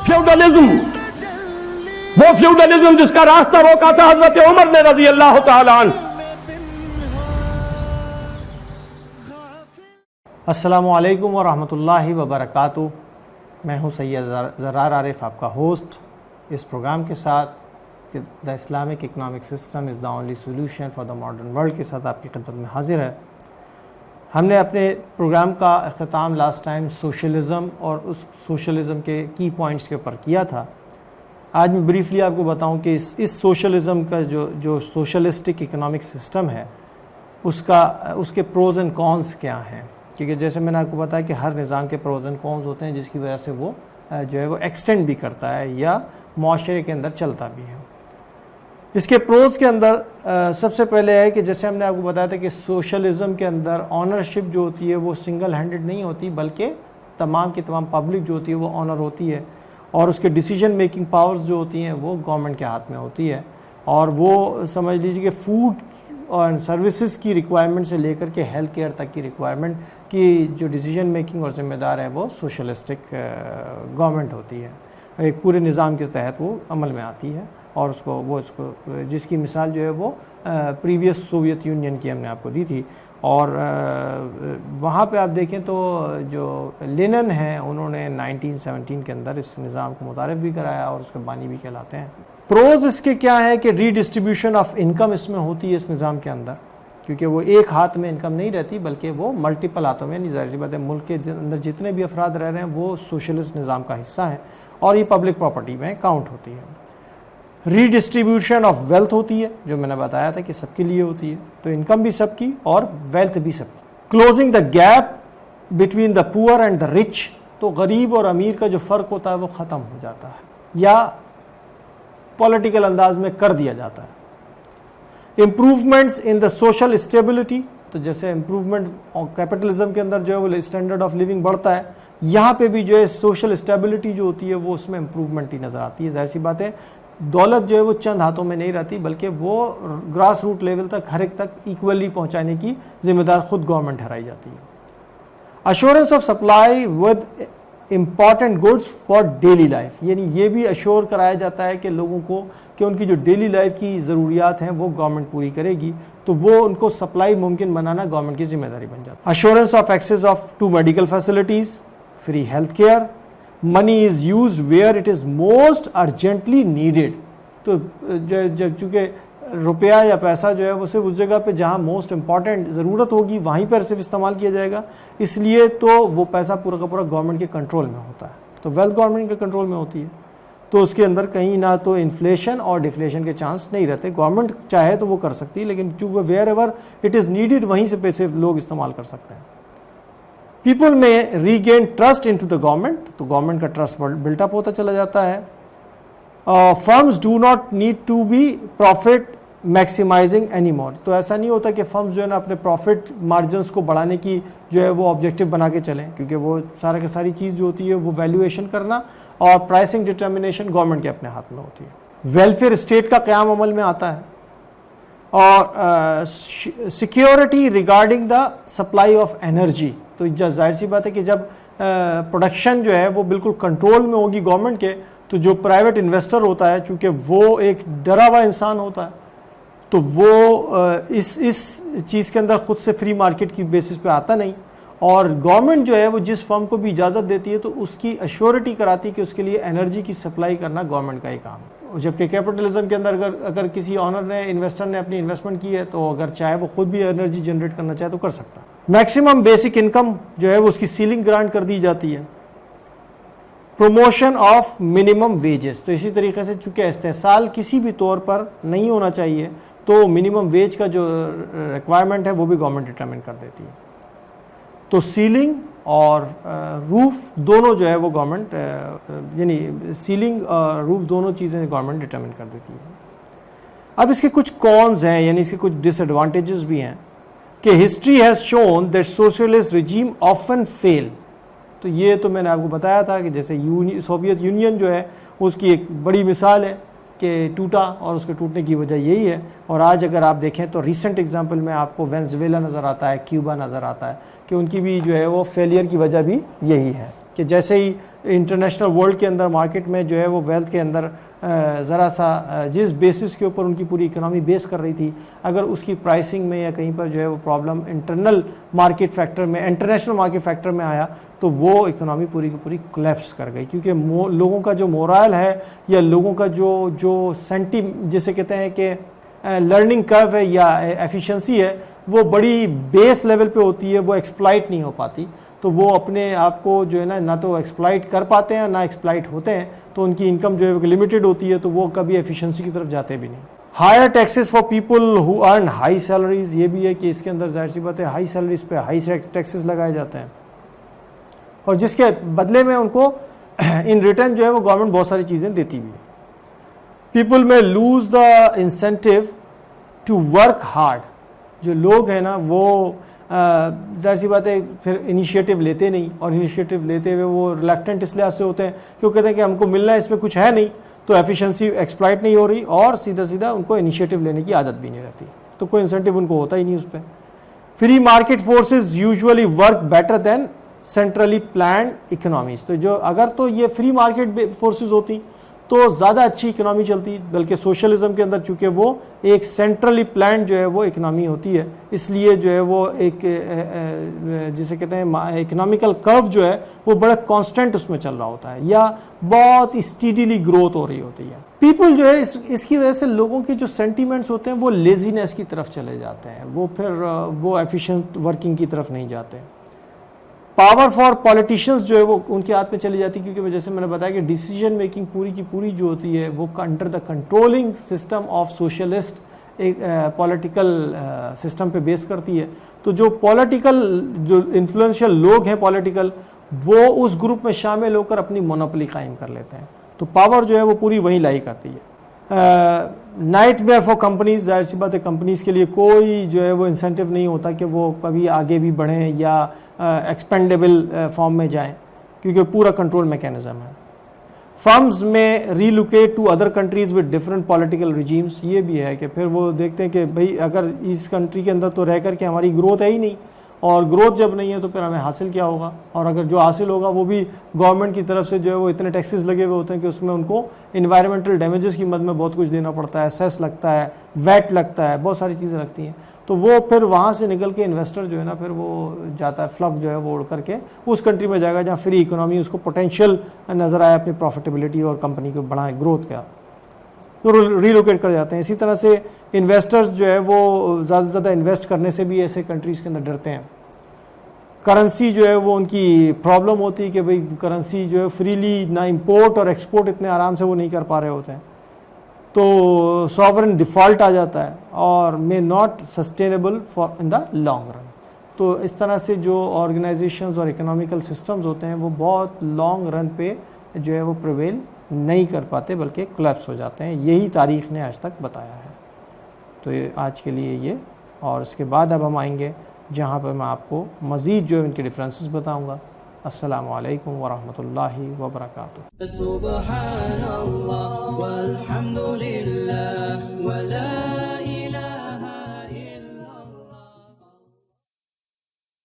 Feudalism, वो feudalism जिसका रास्ता रोका था हजरत उमर ने रजी अल्लाह तआला अन्हु। अस्सलामु अलैकुम व रहमतुल्लाहि व बरकातुहू। मैं हूं सैयद ज़रार आरिफ, आपका होस्ट इस प्रोग्राम के साथ कि the Islamic economic system is the only solution for the modern world के साथ आपकी खिदमत में हाजिर है। हमने अपने प्रोग्राम का अख्ताम लास्ट टाइम सोशलिज़म और उस सोशलिज़म के की पॉइंट्स के ऊपर किया था। आज मैं ब्रीफली आपको बताऊं कि इस सोशलिज़म का जो सोशलिस्टिक इकनॉमिक सिस्टम है उसके प्रोज़ एंड कॉन्स क्या हैं, क्योंकि जैसे मैंने आपको बताया कि हर निज़ाम के प्रोज़ एंड कॉन्स होते हैं, जिसकी वजह से वो जो है वो एक्सटेंड भी करता है या माशरे के अंदर चलता भी है। इसके प्रोज़ के अंदर सबसे पहले है कि जैसे हमने आपको बताया था कि सोशलिज़म के अंदर ऑनरशिप जो होती है वो सिंगल हैंडेड नहीं होती, बल्कि तमाम की तमाम पब्लिक जो होती है वो ऑनर होती है, और उसके डिसीजन मेकिंग पावर्स जो होती हैं वो गवर्नमेंट के हाथ में होती है। और वो समझ लीजिए कि फूड और सर्विसेज की रिक्वायरमेंट से लेकर के हेल्थ केयर तक की रिक्वायरमेंट की जो डिसीजन मेकिंग और ज़िम्मेदार है वो सोशलिस्टिक गवर्नमेंट होती है। एक पूरे निज़ाम के तहत वो अमल में आती है, और उसको जिसकी मिसाल जो है वो प्रीवियस सोवियत यूनियन की हमने आपको दी थी। और वहाँ पे आप देखें तो जो लेनिन हैं उन्होंने 1917 के अंदर इस निज़ाम को मुतारिफ़ भी कराया और उसके बानी भी कहलाते हैं। प्रोज़ इसके क्या है कि रीडिस्ट्रीब्यूशन ऑफ इनकम इसमें होती है इस निज़ाम के अंदर, क्योंकि वो एक हाथ में इनकम नहीं रहती बल्कि वो मल्टीपल हाथों में। ज़ाहिर सी बात है मुल्क के अंदर जितने भी अफराद रह रहे हैं वो सोशलिस्ट निज़ाम का हिस्सा है और ये पब्लिक प्रॉपर्टी में काउंट होती है। रीडिस्ट्रीब्यूशन ऑफ वेल्थ होती है, जो मैंने बताया था कि सबके लिए होती है, तो इनकम भी सबकी और वेल्थ भी सबकी। Closing the gap between the poor and the rich, तो गरीब और अमीर का जो फ़र्क होता है वो ख़त्म हो जाता है या पॉलिटिकल अंदाज में कर दिया जाता है। Improvements in the social stability, तो जैसे इम्प्रूवमेंट कैपिटलिज्म के अंदर जो है वो स्टैंडर्ड ऑफ लिविंग बढ़ता है, यहाँ पे भी जो है सोशल स्टेबिलिटी जो होती है वो उसमें इम्प्रूवमेंट ही नज़र आती है। ज़ाहिर सी बात है दौलत जो है वो चंद हाथों में नहीं रहती, बल्कि वो ग्रास रूट लेवल तक हर एक तक इक्वली पहुँचाने की जिम्मेदार खुद गवर्नमेंट ठहराई जाती है। Assurance of supply with important goods for daily life, यानी ये भी अश्योर कराया जाता है कि लोगों को कि उनकी जो डेली लाइफ की ज़रूरियात हैं वो गवर्नमेंट पूरी करेगी, तो वो उनको सप्लाई मुमकिन बनाना गवर्नमेंट की जिम्मेदारी बन जाती है। Assurance of access of to medical facilities, free health care, money is use where it is most urgently needed, तो जब चूँकि रुपया या पैसा जो है वो सिर्फ उस जगह पे जहाँ मोस्ट इम्पॉर्टेंट ज़रूरत होगी वहीं पर सिर्फ इस्तेमाल किया जाएगा, इसलिए तो वो पैसा पूरा का पूरा गवर्नमेंट के कंट्रोल में होता है। तो वेल्थ गवर्नमेंट के कंट्रोल में होती है, तो उसके अंदर कहीं ना तो इन्फ्लेशन और डिफ्लेशन के चांस नहीं रहते। गवर्नमेंट चाहे तो वो कर सकती है, लेकिन चूँकि wherever it is needed वहीं से पैसे लोग इस्तेमाल कर सकते हैं। People may regain trust in to the government, तो गवर्नमेंट का ट्रस्ट बिल्टअप होता चला जाता है। Firms do not need to be profit maximizing any more, तो ऐसा नहीं होता कि फर्म्स जो है ना अपने प्रॉफिट मार्जिनस को बढ़ाने की जो है वो ऑब्जेक्टिव बना के चलें, क्योंकि वो सारा की सारी चीज़ जो होती है वो वैल्यूएशन करना और प्राइसिंग डिटर्मिनेशन गवर्नमेंट के अपने हाथ में होती है। वेलफेयर स्टेट का क़याम अमल में आता है, और security regarding the supply of energy, तो जाहिर सी बात है कि जब प्रोडक्शन जो है वो बिल्कुल कंट्रोल में होगी गवर्नमेंट के, तो जो प्राइवेट इन्वेस्टर होता है चूँकि वो एक डरा हुआ इंसान होता है, तो वो इस चीज़ के अंदर खुद से फ्री मार्केट की बेसिस पे आता नहीं, और गवर्नमेंट जो है वो जिस फर्म को भी इजाज़त देती है तो उसकी अश्योरिटी कराती है कि उसके लिए एनर्जी की सप्लाई करना गवर्नमेंट का ही काम है। जबकि कैपिटलिज्म के अंदर अगर किसी ऑनर ने इन्वेस्टर ने अपनी इन्वेस्टमेंट की है तो अगर चाहे वो खुद भी एनर्जी जनरेट करना चाहे तो कर सकता है। मैक्सिमम बेसिक इनकम जो है वो उसकी सीलिंग ग्रांट कर दी जाती है। प्रमोशन ऑफ मिनिमम वेजेस, तो इसी तरीके से चूँकि इस्तेहसाल किसी भी तौर पर नहीं होना चाहिए तो मिनिमम वेज का जो रिक्वायरमेंट है वो भी गवर्नमेंट डिटरमिन कर देती है। तो सीलिंग और रूफ दोनों जो है वो गवर्नमेंट यानी सीलिंग और रूफ दोनों चीज़ें गवर्नमेंट डिटरमिन कर देती है। अब इसके कुछ कॉन्स हैं, यानी इसके कुछ डिसएडवांटेजेस भी हैं कि history has shown that socialist regime often fail, तो ये तो मैंने आपको बताया था कि जैसे सोवियत यूनियन जो है उसकी एक बड़ी मिसाल है कि टूटा, और उसके टूटने की वजह यही है। और आज अगर आप देखें तो रीसेंट एग्जांपल में आपको वेनेजुएला नज़र आता है, क्यूबा नज़र आता है कि उनकी भी जो है वो फेलियर की वजह भी यही है कि जैसे ही انٹرنیشنل ورلڈ کے اندر مارکیٹ میں جو ہے وہ ویلتھ کے اندر ذرا سا جس بیسس کے اوپر ان کی پوری اکنامی بیس کر رہی تھی، اگر اس کی پرائسنگ میں یا کہیں پر جو ہے وہ پرابلم انٹرنیشنل مارکیٹ فیکٹر میں آیا تو وہ اکنامی پوری کی پوری کولیپس کر گئی، کیونکہ لوگوں کا جو مورائل ہے یا لوگوں کا جو جسے کہتے ہیں کہ لرننگ کرو ہے یا ایفیشنسی ہے، وہ بڑی بیس لیول پہ ہوتی ہے، وہ ایکسپلائٹ نہیں ہو پاتی، تو وہ اپنے آپ کو جو ہے نہ تو ایکسپلائٹ کر پاتے ہیں نہ ایکسپلائٹ ہوتے ہیں، تو ان کی انکم جو ہے لمیٹڈ ہوتی ہے، تو وہ کبھی ایفیشنسی کی طرف جاتے بھی نہیں۔ Higher taxes for people who earn high salaries, یہ بھی ہے کہ اس کے اندر ظاہر سی بات ہے ہائی سیلریز پہ ہائی ٹیکسز لگائے جاتے ہیں، اور جس کے بدلے میں ان کو ان ریٹرن جو ہے وہ گورنمنٹ بہت ساری چیزیں دیتی بھی ہے۔ People may lose the incentive to work hard, جو لوگ ہیں نا وہ ظاہر سی بات ہے پھر انیشیٹو لیتے نہیں، اور انیشیٹو لیتے ہوئے وہ ریلیکٹنٹ اس لحاظ سے ہوتے ہیں کہ وہ کہتے ہیں کہ ہم کو ملنا ہے، اس میں کچھ ہے نہیں، تو ایفیشنسی ایکسپلائٹ نہیں ہو رہی، اور سیدھا ان کو انیشیٹو لینے کی عادت بھی نہیں رہتی، تو کوئی انسینٹیو ان کو ہوتا ہی نہیں اس پہ۔ Free market forces usually work better than centrally planned economies, تو جو اگر تو یہ فری مارکیٹ فورسز ہوتی تو زیادہ اچھی اکنامی چلتی، بلکہ سوشلزم کے اندر چونکہ وہ ایک سینٹرلی پلانڈ جو ہے وہ اکنامی ہوتی ہے، اس لیے جو ہے وہ ایک جسے کہتے ہیں اکنامیکل کرو جو ہے وہ بڑا کانسٹنٹ اس میں چل رہا ہوتا ہے، یا بہت اسٹیڈیلی گروتھ ہو رہی ہوتی ہے۔ پیپل جو ہے اس کی وجہ سے لوگوں کے جو سینٹیمنٹس ہوتے ہیں وہ لیزینس کی طرف چلے جاتے ہیں، وہ پھر وہ ایفیشینٹ ورکنگ کی طرف نہیں جاتے۔ پاور فار پولیٹیشینز جو ہے وہ ان کے ہاتھ میں چلی جاتی، کیونکہ جیسے میں نے بتایا کہ ڈیسیجن میکنگ پوری کی پوری جو ہوتی ہے وہ under the controlling system of socialist ایک پولیٹیکل سسٹم پہ بیس کرتی ہے، تو جو پولیٹیکل جو انفلوئنشل لوگ ہیں پولیٹیکل، وہ اس گروپ میں شامل ہو کر اپنی مونوپلی قائم کر لیتے ہیں، تو پاور جو ہے وہ پوری وہیں لائی کرتی ہے۔ نائٹ میئر فار کمپنیز، ظاہر سی بات ہے کمپنیز کے لیے کوئی جو ہے وہ انسینٹیو نہیں ہوتا کہ وہ کبھی آگے بھی بڑھیں یا ایکسپینڈیبل فارم میں جائیں، کیونکہ پورا کنٹرول میکینزم ہے۔ Firms may relocate to other countries with different political regimes, یہ بھی ہے کہ پھر وہ دیکھتے ہیں کہ بھئی اگر اس کنٹری کے اندر تو رہ کر کے ہماری گروتھ ہے ہی نہیں، اور گروتھ جب نہیں ہے تو پھر ہمیں حاصل کیا ہوگا، اور اگر جو حاصل ہوگا وہ بھی گورنمنٹ کی طرف سے جو ہے وہ اتنے ٹیکسز لگے ہوئے ہوتے ہیں کہ اس میں ان کو انوائرمنٹل ڈیمیجز کی مد میں بہت کچھ دینا پڑتا ہے، سیس لگتا ہے، ویٹ لگتا ہے، بہت ساری چیزیں لگتی ہیں، تو وہ پھر وہاں سے نکل کے انویسٹر جو ہے نا پھر وہ جاتا ہے فلک جو ہے وہ اڑ کر کے اس کنٹری میں جائے گا جہاں فری اکنامی اس کو پوٹینشیل نظر آئے اپنی پروفیٹیبلٹی اور کمپنی کو بڑھائیں گروتھ کا، تو ریلوکیٹ کر جاتے ہیں۔ اسی طرح سے انویسٹرز جو ہے وہ زیادہ سے زیادہ انویسٹ کرنے سے بھی ایسے کنٹریز کے اندر ڈرتے ہیں۔ کرنسی جو ہے وہ ان کی پرابلم ہوتی ہے کہ بھئی کرنسی جو ہے فریلی نہ امپورٹ اور ایکسپورٹ اتنے آرام سے وہ نہیں کر پا رہے ہوتے ہیں، تو سوورن ڈیفالٹ آ جاتا ہے اور may not sustainable for in the long run، تو اس طرح سے جو آرگنائزیشنز اور اکنامیکل سسٹمز ہوتے ہیں وہ بہت لانگ رن پہ جو ہے وہ پریویل نہیں کر پاتے بلکہ کولیپس ہو جاتے ہیں، یہی تاریخ نے آج تک بتایا ہے۔ تو یہ آج کے لیے یہ، اور اس کے بعد اب ہم آئیں گے جہاں پہ میں آپ کو مزید جو ان کے ڈفرینسز بتاؤں گا۔ السلام علیکم ورحمۃ اللہ وبرکاتہ۔ سبحان اللہ والحمد للہ ولا